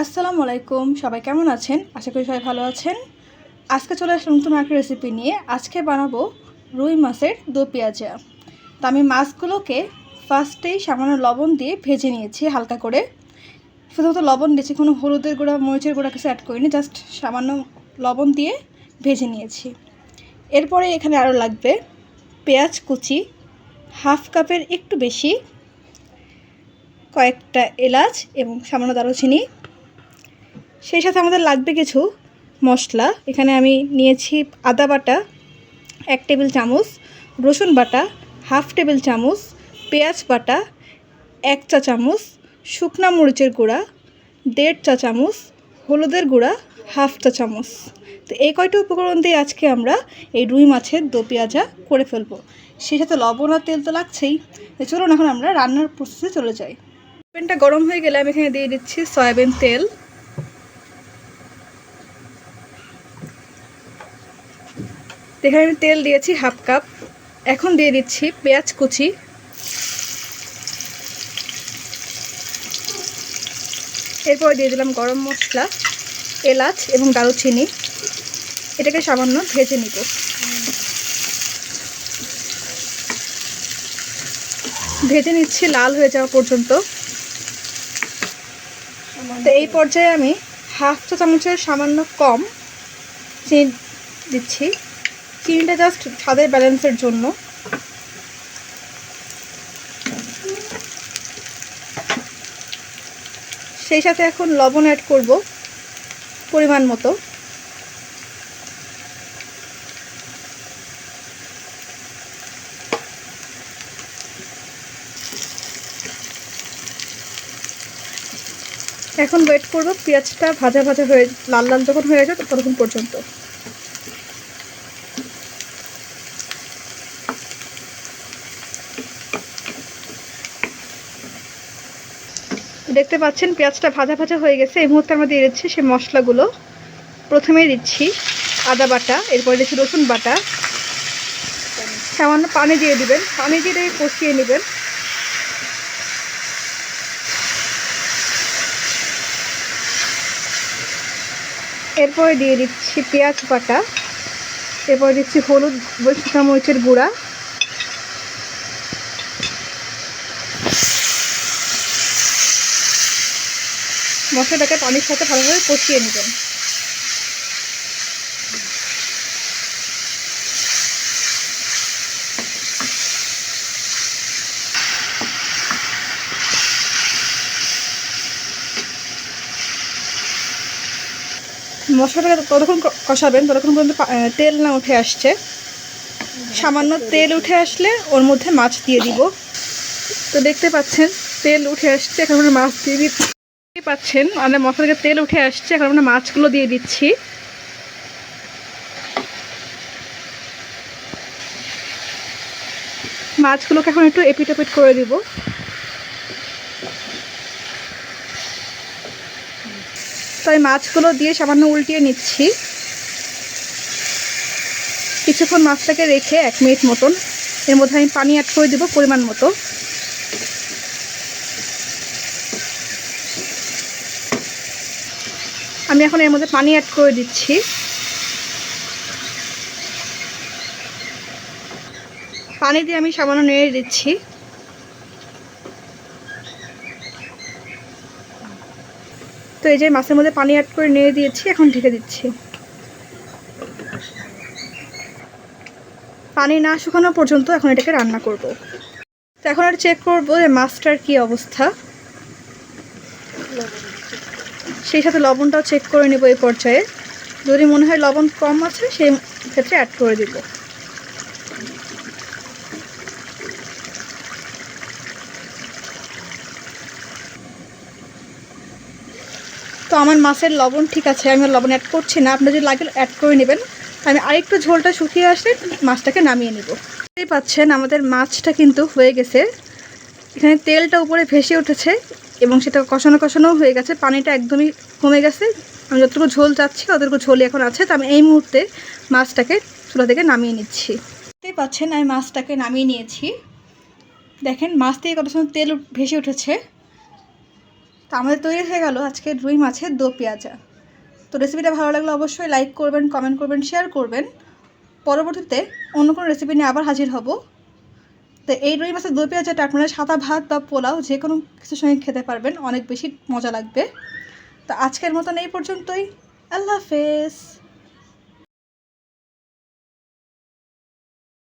আসসালামু আলাইকুম, সবাই কেমন আছেন? আশা করি সবাই ভালো আছেন। আজকে চলে আসলাম নতুন একটা রেসিপি নিয়ে। আজকে বানাবো রুই মাছের দো পেঁয়াজা। তো আমি মাছগুলোকে ফার্স্টেই সামান্য লবণ দিয়ে ভেজে নিয়েছি হালকা করে। শুধুমাত্র লবণ দিয়েছি, কোনো হলুদের গুঁড়া মরিচের গুঁড়া কিছু অ্যাড করিনি, জাস্ট সামান্য লবণ দিয়ে ভেজে নিয়েছি। এরপরে এখানে আরও লাগবে পেঁয়াজ কুচি, হাফ কাপের একটু বেশি, কয়েকটা এলাচ এবং সামান্য দারুচিনি। সেই সাথে আমাদের লাগবে কিছু মশলা। এখানে আমি নিয়েছি আদা বাটা 1 টেবিল চামচ, রসুন বাটা হাফ টেবিল চামচ, পেঁয়াজ বাটা 1 চা চামচ, শুকনা মরিচের গুঁড়া 1.5 চা চামচ, হলুদের গুঁড়া হাফ চা চামচ। তো এই কয়টা উপকরণ দিয়ে আজকে আমরা এই রুই মাছের দো পেঁয়াজা করে ফেলবো। সেই সাথে লবণ আর তেল তো লাগছেই। তো চলুন এখন আমরা রান্নার প্রসেসে চলে যাই। প্যানটা গরম হয়ে গেলে আমি এখানে দিয়ে দিচ্ছি সয়াবিন তেল। এখানে আমি তেল দিয়েছি হাফ কাপ। এখন দিয়ে দিচ্ছি পেঁয়াজ কুচি, এরপর দিয়ে দিলাম গরম মশলা, এলাচ এবং দারুচিনি। এটাকে সামান্য ভেজে নিব। ভেজে নিচ্ছি লাল হয়ে যাওয়া পর্যন্ত। তো এই পর্যায়ে আমি হাফ চা চামচের সামান্য কম চিনি দিচ্ছি। চিনিটা জাস্ট স্বাদের ব্যালেন্সের জন্য। সেই সাথে এখন লবণ অ্যাড করব পরিমাণ মতো। এখন ওয়েট করব পেঁয়াজটা ভাজা ভাজা হয়ে লাল লাল যখন হয়ে যায় ততক্ষণ পর্যন্ত। দেখতে পাচ্ছেন পেঁয়াজটা ভাজা ভাজা হয়ে গেছে। এই মুহূর্তে আমরা দিয়ে দিচ্ছি সেই মশলাগুলো। প্রথমেই দিচ্ছি আদা বাটা, এরপরে দিচ্ছি রসুন বাটা, সামান্য পানি দিয়ে দিবেন। পানি দিয়ে কষিয়ে নেবেন। এরপরে দিয়ে দিচ্ছি পেঁয়াজ বাটা, এরপরে দিচ্ছি হলুদ, শুকনো মরিচের গুঁড়া, মশলাটাকে পানির সাথে ভালোভাবে কষিয়ে নেবেন। মশলাটাকে ততক্ষণ কষাবেন ততক্ষণ পর্যন্ত তেল না উঠে আসছে। সামান্য তেল উঠে আসলে ওর মধ্যে মাছ দিয়ে দিব। তো দেখতে পাচ্ছেন তেল উঠে আসছে, এখন আমরা মাছ দিয়ে দিচ্ছি। দেখতে পাচ্ছেন আমাদের মশলা থেকে তেল উঠে আসছে, এখন আমরা মাছগুলো দিয়ে দিচ্ছি। মাছগুলোকে এখন একটু এপিট ওপিট করে দিব। তাই মাছগুলো দিয়ে সামান্য উল্টিয়ে নিচ্ছি। কিছুক্ষণ মাছটাকে রেখে 1 মিনিট মতন এর মধ্যে আমি পানি অ্যাড করে দেবো পরিমাণ মতো। আমি এখন এর মধ্যে পানি অ্যাড করে দিচ্ছি। পানি দিয়ে আমি সামান্য নেড়ে দিচ্ছি। তো এই যে মাছের মধ্যে পানি অ্যাড করে নেড়ে দিয়েছি, এখন ঢেকে দিচ্ছি। পানি না শুকানো পর্যন্ত এখন এটাকে রান্না করব। তো এখন আর চেক করবো যে মাছটার কী অবস্থা। সেই সাথে লবণটাও চেক করে নেব এই পর্যায়ে। যদি মনে হয় লবণ কম আছে সেই ক্ষেত্রে অ্যাড করে দিব। তো আমার মাছের লবণ ঠিক আছে, আমি লবণ অ্যাড করছি না। আপনারা যদি লাগে অ্যাড করে নেবেন। আমি আরেকটু ঝোলটা শুকিয়ে আসলে মাছটাকে নামিয়ে নেব। দেখতেই পাচ্ছেন আমাদের মাছটা কিন্তু হয়ে গেছে। এখানে তেলটা উপরে ভেসে উঠেছে এবং সেটা কষানো কষানোও হয়ে গেছে। পানিটা একদমই কমে গেছে। আমি যতটুকু ঝোল চাচ্ছি অতটুকু ঝোলই এখন আছে। তো আমি এই মুহূর্তে মাছটাকে চুলা থেকে নামিয়ে নিচ্ছি। দেখতেই পাচ্ছেন আমি মাছটাকে নামিয়ে নিয়েছি। দেখেন মাছ থেকে কত সুন্দর তেল ভেসে উঠেছে। তো আমাদের তৈরি হয়ে গেল আজকে রুই মাছের দো পেঁয়াজা। তো রেসিপিটা ভালো লাগলে অবশ্যই লাইক করবেন, কমেন্ট করবেন, শেয়ার করবেন। পরবর্তীতে অন্য কোনো রেসিপি নিয়ে আবার হাজির হব। তো এই রুই মাছের দো পেঁয়াজাটা আপনারা সাদা ভাত বা পোলাও যে কোনো কিছুর সঙ্গে খেতে পারবেন, অনেক বেশি মজা লাগবে। তো আজকের মতন এই পর্যন্তই। আল্লাহ হাফেজ।